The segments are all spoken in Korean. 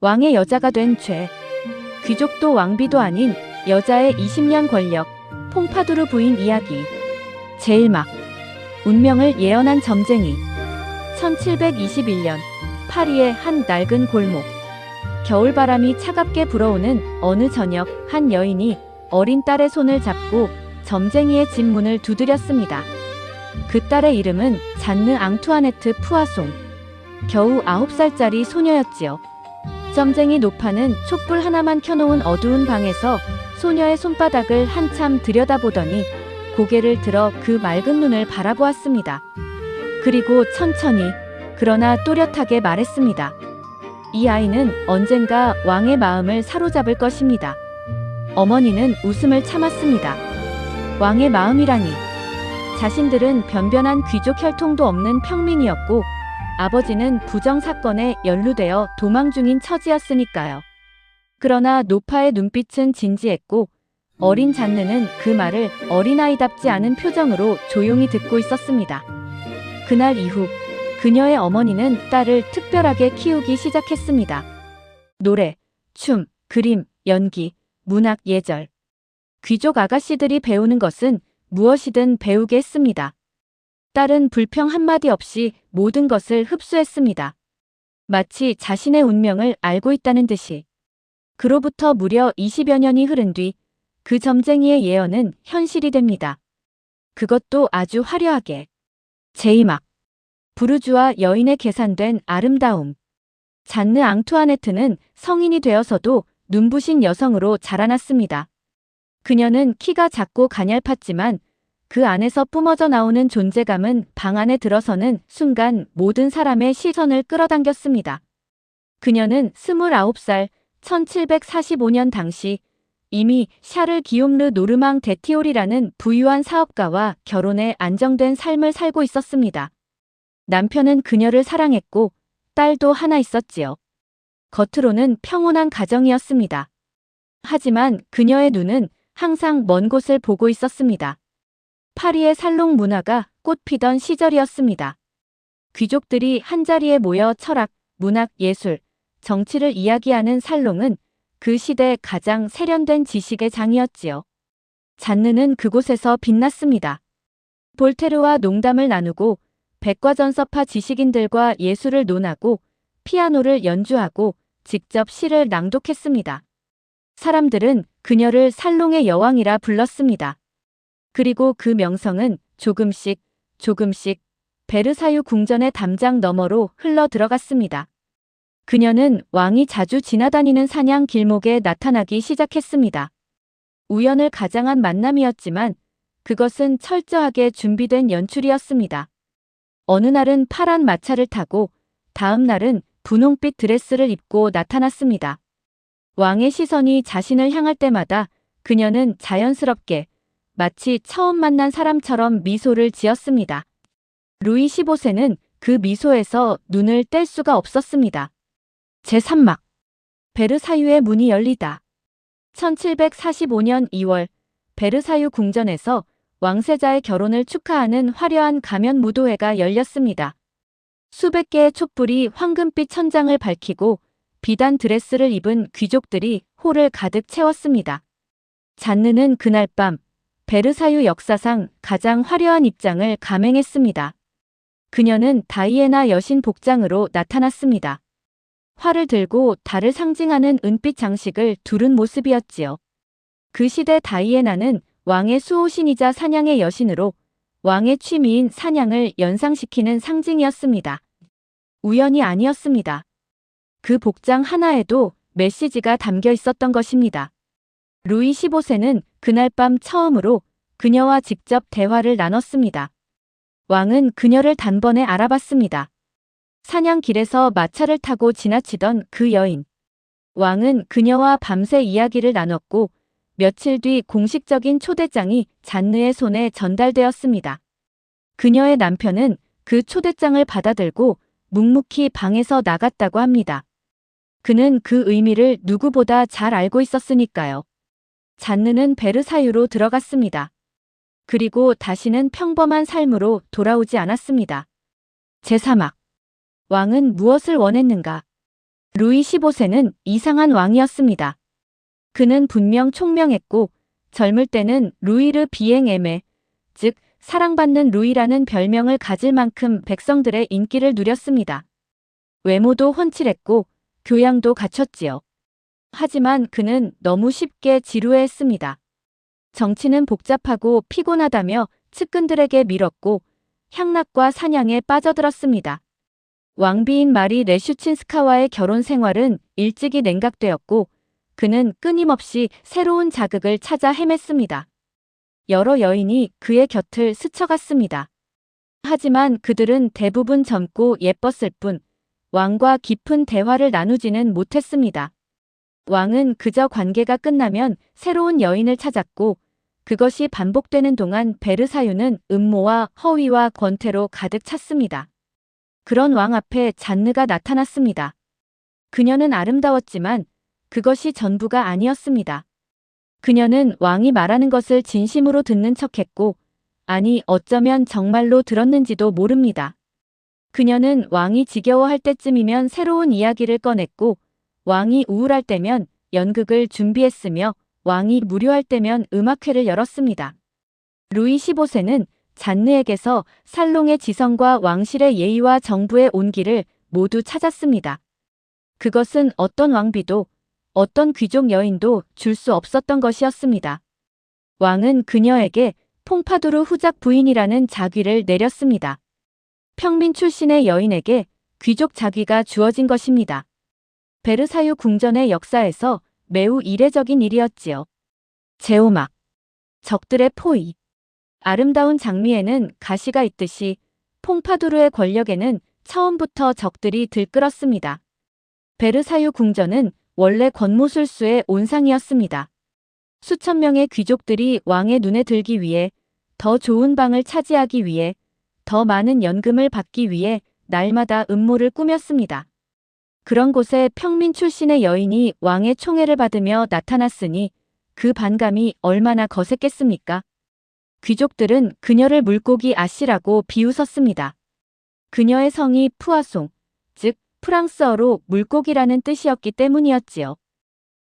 왕의 여자가 된 죄. 귀족도 왕비도 아닌 여자의 20년 권력. 퐁파두르 부인 이야기. 제1막. 운명을 예언한 점쟁이. 1721년 파리의 한 낡은 골목. 겨울바람이 차갑게 불어오는 어느 저녁 한 여인이 어린 딸의 손을 잡고 점쟁이의 집 문을 두드렸습니다. 그 딸의 이름은 잔느 앙투아네트 푸아송. 겨우 9살짜리 소녀였지요. 점쟁이 노파는 촛불 하나만 켜놓은 어두운 방에서 소녀의 손바닥을 한참 들여다보더니 고개를 들어 그 맑은 눈을 바라보았습니다. 그리고 천천히 그러나 또렷하게 말했습니다. 이 아이는 언젠가 왕의 마음을 사로잡을 것입니다. 어머니는 웃음을 참았습니다. 왕의 마음이라니. 자신들은 변변한 귀족 혈통도 없는 평민이었고 아버지는 부정사건에 연루되어 도망 중인 처지였으니까요. 그러나 노파의 눈빛은 진지했고 어린 잔느는 그 말을 어린아이답지 않은 표정으로 조용히 듣고 있었습니다. 그날 이후 그녀의 어머니는 딸을 특별하게 키우기 시작했습니다. 노래, 춤, 그림, 연기, 문학, 예절. 귀족 아가씨들이 배우는 것은 무엇이든 배우게 했습니다. 딸은 불평 한마디 없이 모든 것을 흡수했습니다. 마치 자신의 운명을 알고 있다는 듯이. 그로부터 무려 20여 년이 흐른 뒤 그 점쟁이의 예언은 현실이 됩니다. 그것도 아주 화려하게. 제2막. 부르주아 여인의 계산된 아름다움. 잔느 앙투아네트는 성인이 되어서도 눈부신 여성으로 자라났습니다. 그녀는 키가 작고 가냘팠지만 그 안에서 뿜어져 나오는 존재감은 방 안에 들어서는 순간 모든 사람의 시선을 끌어당겼습니다. 그녀는 29살 1745년 당시 이미 샤를 기욤르 노르망 데티올이라는 부유한 사업가와 결혼해 안정된 삶을 살고 있었습니다. 남편은 그녀를 사랑했고 딸도 하나 있었지요. 겉으로는 평온한 가정이었습니다. 하지만 그녀의 눈은 항상 먼 곳을 보고 있었습니다. 파리의 살롱 문화가 꽃피던 시절이었습니다. 귀족들이 한자리에 모여 철학, 문학, 예술, 정치를 이야기하는 살롱은 그 시대 가장 세련된 지식의 장이었지요. 잔느는 그곳에서 빛났습니다. 볼테르와 농담을 나누고 백과전서파 지식인들과 예술을 논하고 피아노를 연주하고 직접 시를 낭독했습니다. 사람들은 그녀를 살롱의 여왕이라 불렀습니다. 그리고 그 명성은 조금씩 베르사유 궁전의 담장 너머로 흘러 들어갔습니다. 그녀는 왕이 자주 지나다니는 사냥 길목에 나타나기 시작했습니다. 우연을 가장한 만남이었지만 그것은 철저하게 준비된 연출이었습니다. 어느 날은 파란 마차를 타고 다음 날은 분홍빛 드레스를 입고 나타났습니다. 왕의 시선이 자신을 향할 때마다 그녀는 자연스럽게 마치 처음 만난 사람처럼 미소를 지었습니다. 루이 15세는 그 미소에서 눈을 뗄 수가 없었습니다. 제3막. 베르사유의 문이 열리다. 1745년 2월 베르사유 궁전에서 왕세자의 결혼을 축하하는 화려한 가면 무도회가 열렸습니다. 수백 개의 촛불이 황금빛 천장을 밝히고 비단 드레스를 입은 귀족들이 홀을 가득 채웠습니다. 잔느는 그날 밤 베르사유 역사상 가장 화려한 입장을 감행했습니다. 그녀는 다이애나 여신 복장으로 나타났습니다. 활을 들고 달을 상징하는 은빛 장식을 두른 모습이었지요. 그 시대 다이애나는 왕의 수호신이자 사냥의 여신으로 왕의 취미인 사냥을 연상시키는 상징이었습니다. 우연이 아니었습니다. 그 복장 하나에도 메시지가 담겨 있었던 것입니다. 루이 15세는 그날 밤 처음으로 그녀와 직접 대화를 나눴습니다. 왕은 그녀를 단번에 알아봤습니다. 사냥길에서 마차를 타고 지나치던 그 여인. 왕은 그녀와 밤새 이야기를 나눴고 며칠 뒤 공식적인 초대장이 잔느의 손에 전달되었습니다. 그녀의 남편은 그 초대장을 받아들고 묵묵히 방에서 나갔다고 합니다. 그는 그 의미를 누구보다 잘 알고 있었으니까요. 잔느는 베르사유로 들어갔습니다. 그리고 다시는 평범한 삶으로 돌아오지 않았습니다. 제3막. 왕은 무엇을 원했는가? 루이 15세는 이상한 왕이었습니다. 그는 분명 총명했고 젊을 때는 루이르 비행애매, 즉 사랑받는 루이라는 별명을 가질 만큼 백성들의 인기를 누렸습니다. 외모도 훤칠했고 교양도 갖췄지요. 하지만 그는 너무 쉽게 지루해했습니다. 정치는 복잡하고 피곤하다며 측근들에게 밀었고 향락과 사냥에 빠져들었습니다. 왕비인 마리 레슈친스카와의 결혼 생활은 일찍이 냉각되었고 그는 끊임없이 새로운 자극을 찾아 헤맸습니다. 여러 여인이 그의 곁을 스쳐갔습니다. 하지만 그들은 대부분 젊고 예뻤을 뿐 왕과 깊은 대화를 나누지는 못했습니다. 왕은 그저 관계가 끝나면 새로운 여인을 찾았고 그것이 반복되는 동안 베르사유는 음모와 허위와 권태로 가득 찼습니다. 그런 왕 앞에 잔느가 나타났습니다. 그녀는 아름다웠지만 그것이 전부가 아니었습니다. 그녀는 왕이 말하는 것을 진심으로 듣는 척했고, 아니 어쩌면 정말로 들었는지도 모릅니다. 그녀는 왕이 지겨워할 때쯤이면 새로운 이야기를 꺼냈고, 왕이 우울할 때면 연극을 준비했으며 왕이 무료할 때면 음악회를 열었습니다. 루이 15세는 잔느에게서 살롱의 지성과 왕실의 예의와 정부의 온기를 모두 찾았습니다. 그것은 어떤 왕비도 어떤 귀족 여인도 줄 수 없었던 것이었습니다. 왕은 그녀에게 퐁파두르 후작 부인이라는 자귀를 내렸습니다. 평민 출신의 여인에게 귀족 자귀가 주어진 것입니다. 베르사유 궁전의 역사에서 매우 이례적인 일이었지요. 제오막, 적들의 포위. 아름다운 장미에는 가시가 있듯이 퐁파두르의 권력에는 처음부터 적들이 들끓었습니다. 베르사유 궁전은 원래 권모술수의 온상이었습니다. 수천 명의 귀족들이 왕의 눈에 들기 위해, 더 좋은 방을 차지하기 위해, 더 많은 연금을 받기 위해 날마다 음모를 꾸몄습니다. 그런 곳에 평민 출신의 여인이 왕의 총애를 받으며 나타났으니 그 반감이 얼마나 거셌겠습니까? 귀족들은 그녀를 물고기 아씨라고 비웃었습니다. 그녀의 성이 푸아송, 즉 프랑스어로 물고기라는 뜻이었기 때문이었지요.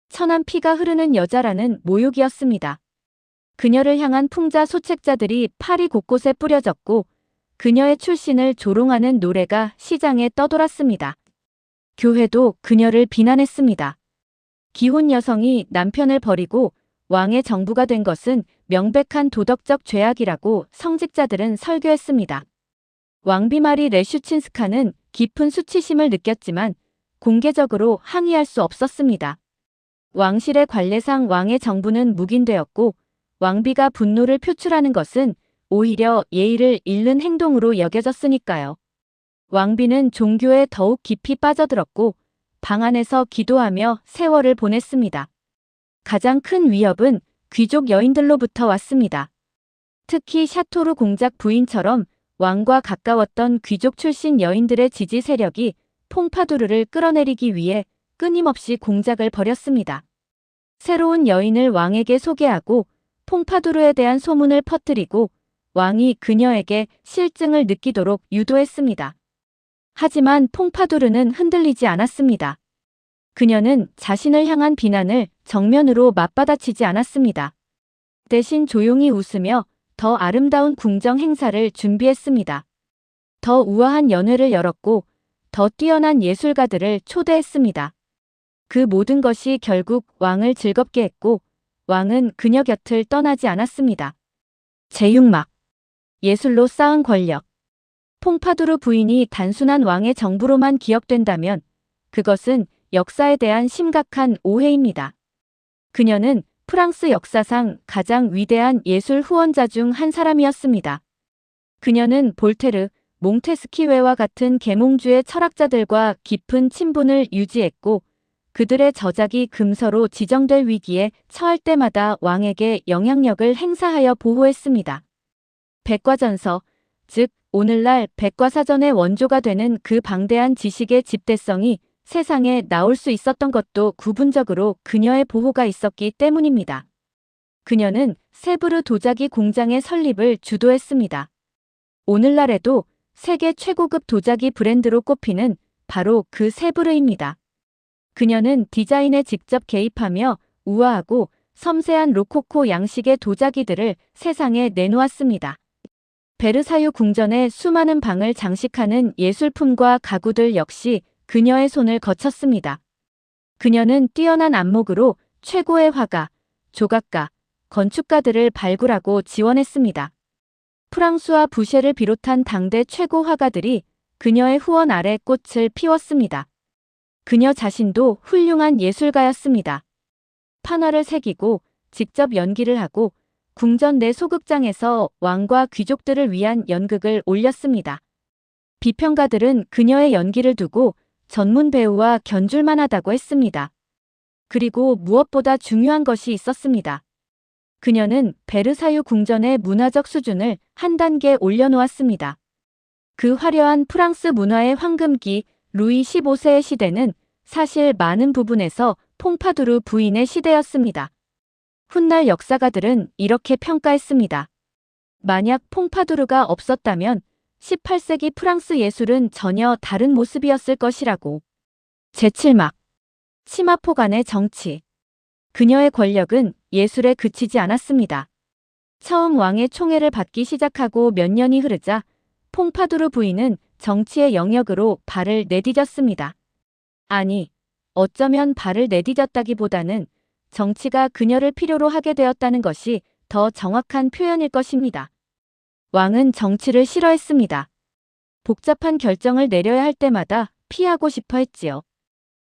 천한 피가 흐르는 여자라는 모욕이었습니다. 그녀를 향한 풍자 소책자들이 파리 곳곳에 뿌려졌고 그녀의 출신을 조롱하는 노래가 시장에 떠돌았습니다. 교회도 그녀를 비난했습니다. 기혼 여성이 남편을 버리고 왕의 정부가 된 것은 명백한 도덕적 죄악이라고 성직자들은 설교했습니다. 왕비 마리 레슈친스카는 깊은 수치심을 느꼈지만 공개적으로 항의할 수 없었습니다. 왕실의 관례상 왕의 정부는 묵인되었고 왕비가 분노를 표출하는 것은 오히려 예의를 잃는 행동으로 여겨졌으니까요. 왕비는 종교에 더욱 깊이 빠져들었고 방 안에서 기도하며 세월을 보냈습니다. 가장 큰 위협은 귀족 여인들로부터 왔습니다. 특히 샤토르 공작 부인처럼 왕과 가까웠던 귀족 출신 여인들의 지지 세력이 퐁파두르를 끌어내리기 위해 끊임없이 공작을 벌였습니다. 새로운 여인을 왕에게 소개하고 퐁파두르에 대한 소문을 퍼뜨리고 왕이 그녀에게 실증을 느끼도록 유도했습니다. 하지만 퐁파두르는 흔들리지 않았습니다. 그녀는 자신을 향한 비난을 정면으로 맞받아치지 않았습니다. 대신 조용히 웃으며 더 아름다운 궁정 행사를 준비했습니다. 더 우아한 연회를 열었고 더 뛰어난 예술가들을 초대했습니다. 그 모든 것이 결국 왕을 즐겁게 했고 왕은 그녀 곁을 떠나지 않았습니다. 제6막 예술로 쌓은 권력. 퐁파두르 부인이 단순한 왕의 정부로만 기억된다면 그것은 역사에 대한 심각한 오해입니다. 그녀는 프랑스 역사상 가장 위대한 예술 후원자 중 한 사람이었습니다. 그녀는 볼테르, 몽테스키웨와 같은 계몽주의 철학자들과 깊은 친분을 유지했고 그들의 저작이 금서로 지정될 위기에 처할 때마다 왕에게 영향력을 행사하여 보호했습니다. 백과전서, 즉 오늘날 백과사전의 원조가 되는 그 방대한 지식의 집대성이 세상에 나올 수 있었던 것도 구분적으로 그녀의 보호가 있었기 때문입니다. 그녀는 세브르 도자기 공장의 설립을 주도했습니다. 오늘날에도 세계 최고급 도자기 브랜드로 꼽히는 바로 그 세브르입니다. 그녀는 디자인에 직접 개입하며 우아하고 섬세한 로코코 양식의 도자기들을 세상에 내놓았습니다. 베르사유 궁전의 수많은 방을 장식하는 예술품과 가구들 역시 그녀의 손을 거쳤습니다. 그녀는 뛰어난 안목으로 최고의 화가, 조각가, 건축가들을 발굴하고 지원했습니다. 프랑수와 부셰를 비롯한 당대 최고 화가들이 그녀의 후원 아래 꽃을 피웠습니다. 그녀 자신도 훌륭한 예술가였습니다. 판화를 새기고 직접 연기를 하고 궁전 내 소극장에서 왕과 귀족들을 위한 연극을 올렸습니다. 비평가들은 그녀의 연기를 두고 전문 배우와 견줄만 하다고 했습니다. 그리고 무엇보다 중요한 것이 있었습니다. 그녀는 베르사유 궁전의 문화적 수준을 한 단계 올려놓았습니다. 그 화려한 프랑스 문화의 황금기 루이 15세의 시대는 사실 많은 부분에서 퐁파두르 부인의 시대였습니다. 훗날 역사가들은 이렇게 평가했습니다. 만약 퐁파두르가 없었다면 18세기 프랑스 예술은 전혀 다른 모습이었을 것이라고. 제7막 치마포 간의 정치. 그녀의 권력은 예술에 그치지 않았습니다. 처음 왕의 총애를 받기 시작하고 몇 년이 흐르자 퐁파두르 부인은 정치의 영역으로 발을 내디뎠습니다. 아니, 어쩌면 발을 내디뎠다기보다는 정치가 그녀를 필요로 하게 되었다는 것이 더 정확한 표현일 것입니다. 왕은 정치를 싫어했습니다. 복잡한 결정을 내려야 할 때마다 피하고 싶어 했지요.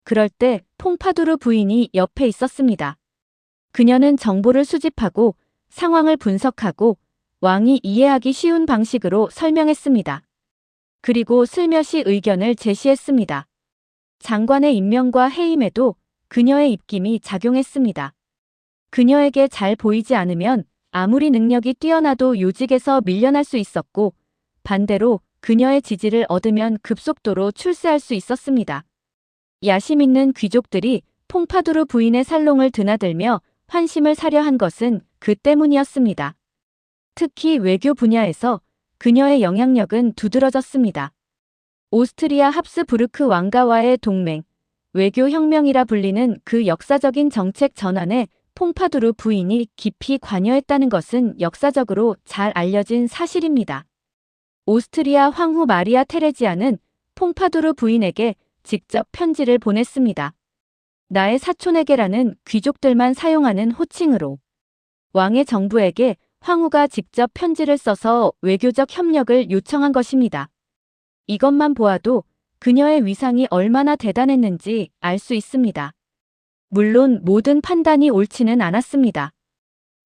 그럴 때 퐁파두르 부인이 옆에 있었습니다. 그녀는 정보를 수집하고 상황을 분석하고 왕이 이해하기 쉬운 방식으로 설명했습니다. 그리고 슬며시 의견을 제시했습니다. 장관의 임명과 해임에도 그녀의 입김이 작용했습니다. 그녀에게 잘 보이지 않으면 아무리 능력이 뛰어나도 요직에서 밀려날 수 있었고, 반대로 그녀의 지지를 얻으면 급속도로 출세할 수 있었습니다. 야심 있는 귀족들이 퐁파두르 부인의 살롱을 드나들며 환심을 사려 한 것은 그 때문이었습니다. 특히 외교 분야에서 그녀의 영향력은 두드러졌습니다. 오스트리아 합스부르크 왕가와의 동맹, 외교혁명이라 불리는 그 역사적인 정책 전환에 퐁파두르 부인이 깊이 관여했다는 것은 역사적으로 잘 알려진 사실입니다. 오스트리아 황후 마리아 테레지아는 퐁파두르 부인에게 직접 편지를 보냈습니다. 나의 사촌에게라는 귀족들만 사용하는 호칭으로. 왕의 정부에게 황후가 직접 편지를 써서 외교적 협력을 요청한 것입니다. 이것만 보아도 그녀의 위상이 얼마나 대단했는지 알 수 있습니다. 물론 모든 판단이 옳지는 않았습니다.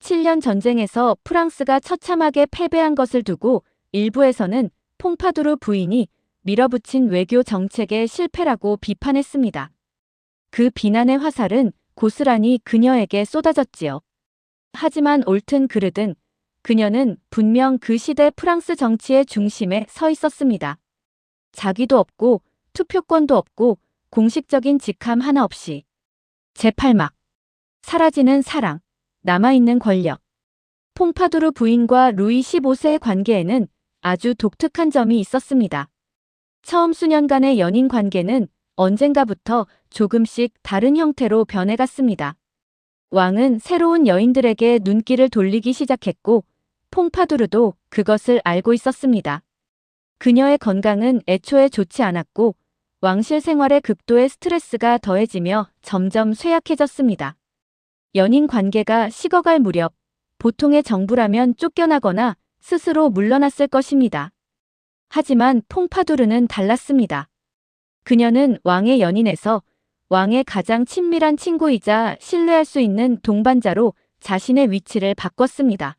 7년 전쟁에서 프랑스가 처참하게 패배한 것을 두고 일부에서는 퐁파두르 부인이 밀어붙인 외교 정책의 실패라고 비판했습니다. 그 비난의 화살은 고스란히 그녀에게 쏟아졌지요. 하지만 옳든 그르든 그녀는 분명 그 시대 프랑스 정치의 중심에 서 있었습니다. 자기도 없고 투표권도 없고 공식적인 직함 하나 없이. 제8막 사라지는 사랑, 남아있는 권력. 퐁파두르 부인과 루이 15세의 관계에는 아주 독특한 점이 있었습니다. 처음 수년간의 연인 관계는 언젠가부터 조금씩 다른 형태로 변해갔습니다. 왕은 새로운 여인들에게 눈길을 돌리기 시작했고 퐁파두르도 그것을 알고 있었습니다. 그녀의 건강은 애초에 좋지 않았고 왕실 생활의 극도의 스트레스가 더해지며 점점 쇠약해졌습니다. 연인 관계가 식어갈 무렵 보통의 정부라면 쫓겨나거나 스스로 물러났을 것입니다. 하지만 퐁파두르는 달랐습니다. 그녀는 왕의 연인에서 왕의 가장 친밀한 친구이자 신뢰할 수 있는 동반자로 자신의 위치를 바꿨습니다.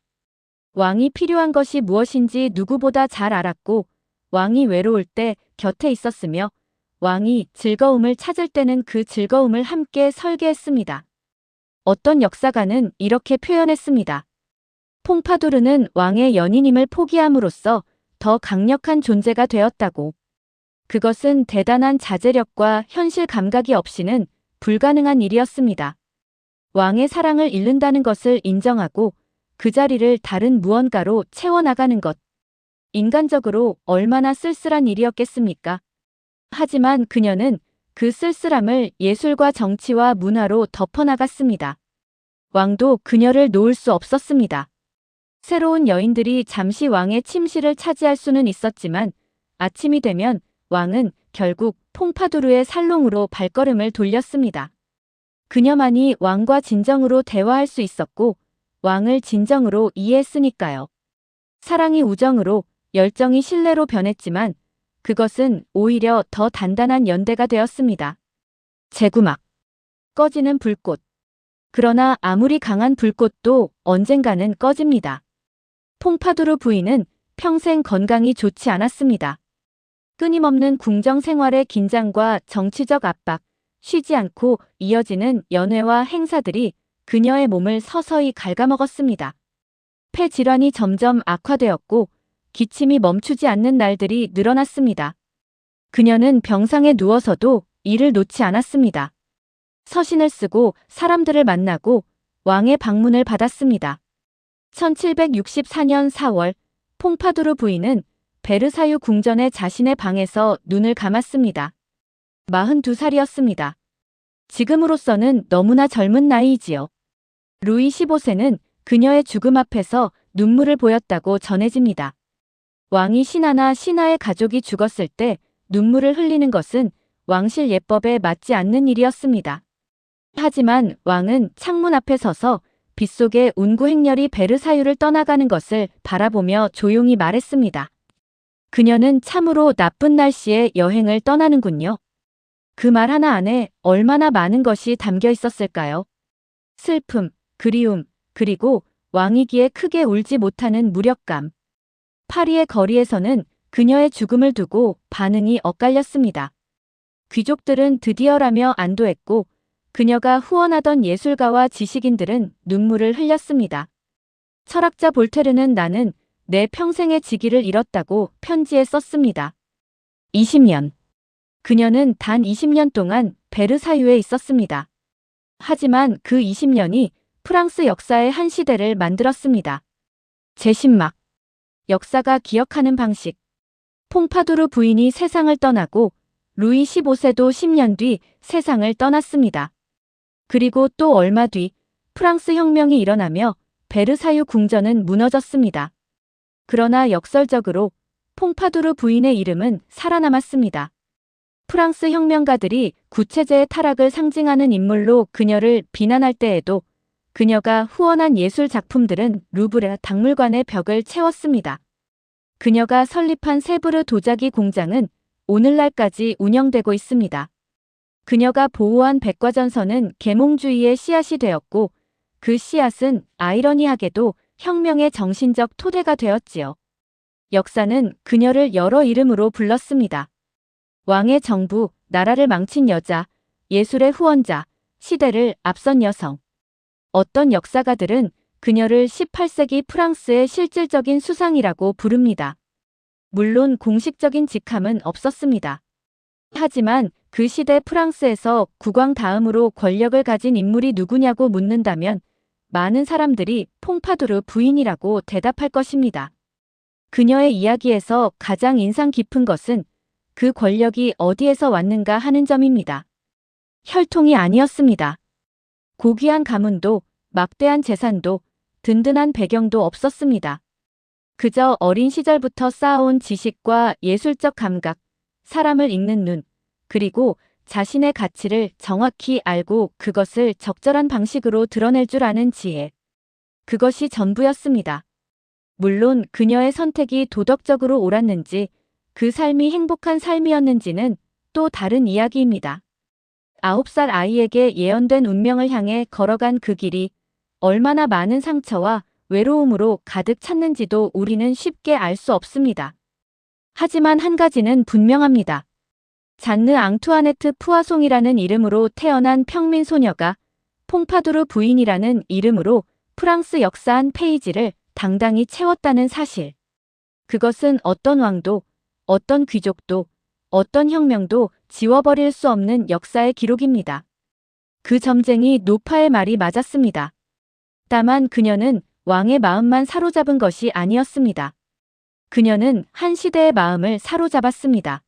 왕이 필요한 것이 무엇인지 누구보다 잘 알았고 왕이 외로울 때 곁에 있었으며 왕이 즐거움을 찾을 때는 그 즐거움을 함께 설계했습니다. 어떤 역사가는 이렇게 표현했습니다. 퐁파두르는 왕의 연인임을 포기함으로써 더 강력한 존재가 되었다고. 그것은 대단한 자제력과 현실 감각이 없이는 불가능한 일이었습니다. 왕의 사랑을 잃는다는 것을 인정하고 그 자리를 다른 무언가로 채워나가는 것. 인간적으로 얼마나 쓸쓸한 일이었겠습니까? 하지만 그녀는 그 쓸쓸함을 예술과 정치와 문화로 덮어나갔습니다. 왕도 그녀를 놓을 수 없었습니다. 새로운 여인들이 잠시 왕의 침실을 차지할 수는 있었지만 아침이 되면 왕은 결국 퐁파두르의 살롱으로 발걸음을 돌렸습니다. 그녀만이 왕과 진정으로 대화할 수 있었고 왕을 진정으로 이해했으니까요. 사랑이 우정으로, 열정이 신뢰로 변했지만 그것은 오히려 더 단단한 연대가 되었습니다. 제구막. 꺼지는 불꽃. 그러나 아무리 강한 불꽃도 언젠가는 꺼집니다. 퐁파두르 부인은 평생 건강이 좋지 않았습니다. 끊임없는 궁정 생활의 긴장과 정치적 압박, 쉬지 않고 이어지는 연회와 행사들이 그녀의 몸을 서서히 갉아먹었습니다. 폐 질환이 점점 악화되었고 기침이 멈추지 않는 날들이 늘어났습니다. 그녀는 병상에 누워서도 일을 놓지 않았습니다. 서신을 쓰고 사람들을 만나고 왕의 방문을 받았습니다. 1764년 4월 퐁파두르 부인은 베르사유 궁전의 자신의 방에서 눈을 감았습니다. 42살이었습니다. 지금으로서는 너무나 젊은 나이이지요. 루이 15세는 그녀의 죽음 앞에서 눈물을 보였다고 전해집니다. 왕이 신하나 신하의 가족이 죽었을 때 눈물을 흘리는 것은 왕실 예법에 맞지 않는 일이었습니다. 하지만 왕은 창문 앞에 서서 빗속에 운구 행렬이 베르사유를 떠나가는 것을 바라보며 조용히 말했습니다. 그녀는 참으로 나쁜 날씨에 여행을 떠나는군요. 그 말 하나 안에 얼마나 많은 것이 담겨 있었을까요? 슬픔, 그리움, 그리고 왕이기에 크게 울지 못하는 무력감. 파리의 거리에서는 그녀의 죽음을 두고 반응이 엇갈렸습니다. 귀족들은 드디어라며 안도했고 그녀가 후원하던 예술가와 지식인들은 눈물을 흘렸습니다. 철학자 볼테르는 나는 내 평생의 지기를 잃었다고 편지에 썼습니다. 20년. 그녀는 단 20년 동안 베르사유에 있었습니다. 하지만 그 20년이 프랑스 역사의 한 시대를 만들었습니다. 제10막. 역사가 기억하는 방식. 퐁파두르 부인이 세상을 떠나고 루이 15세도 10년 뒤 세상을 떠났습니다. 그리고 또 얼마 뒤 프랑스 혁명이 일어나며 베르사유 궁전은 무너졌습니다. 그러나 역설적으로 퐁파두르 부인의 이름은 살아남았습니다. 프랑스 혁명가들이 구체제의 타락을 상징하는 인물로 그녀를 비난할 때에도 그녀가 후원한 예술 작품들은 루브르 박물관의 벽을 채웠습니다. 그녀가 설립한 세브르 도자기 공장은 오늘날까지 운영되고 있습니다. 그녀가 보호한 백과전선은 계몽주의의 씨앗이 되었고 그 씨앗은 아이러니하게도 혁명의 정신적 토대가 되었지요. 역사는 그녀를 여러 이름으로 불렀습니다. 왕의 정부, 나라를 망친 여자, 예술의 후원자, 시대를 앞선 여성. 어떤 역사가들은 그녀를 18세기 프랑스의 실질적인 수상이라고 부릅니다. 물론 공식적인 직함은 없었습니다. 하지만 그 시대 프랑스에서 국왕 다음으로 권력을 가진 인물이 누구냐고 묻는다면 많은 사람들이 퐁파두르 부인이라고 대답할 것입니다. 그녀의 이야기에서 가장 인상 깊은 것은 그 권력이 어디에서 왔는가 하는 점입니다. 혈통이 아니었습니다. 고귀한 가문도 막대한 재산도 든든한 배경도 없었습니다. 그저 어린 시절부터 쌓아온 지식과 예술적 감각, 사람을 읽는 눈, 그리고 자신의 가치를 정확히 알고 그것을 적절한 방식으로 드러낼 줄 아는 지혜. 그것이 전부였습니다. 물론 그녀의 선택이 도덕적으로 옳았는지 그 삶이 행복한 삶이었는지는 또 다른 이야기입니다. 9살 아이에게 예언된 운명을 향해 걸어간 그 길이 얼마나 많은 상처와 외로움으로 가득 찼는지도 우리는 쉽게 알 수 없습니다. 하지만 한 가지는 분명합니다. 잔느 앙투아네트 푸아송이라는 이름으로 태어난 평민 소녀가 퐁파두르 부인이라는 이름으로 프랑스 역사 한 페이지를 당당히 채웠다는 사실. 그것은 어떤 왕도, 어떤 귀족도, 어떤 혁명도 지워버릴 수 없는 역사의 기록입니다. 그 점쟁이 노파의 말이 맞았습니다. 다만 그녀는 왕의 마음만 사로잡은 것이 아니었습니다. 그녀는 한 시대의 마음을 사로잡았습니다.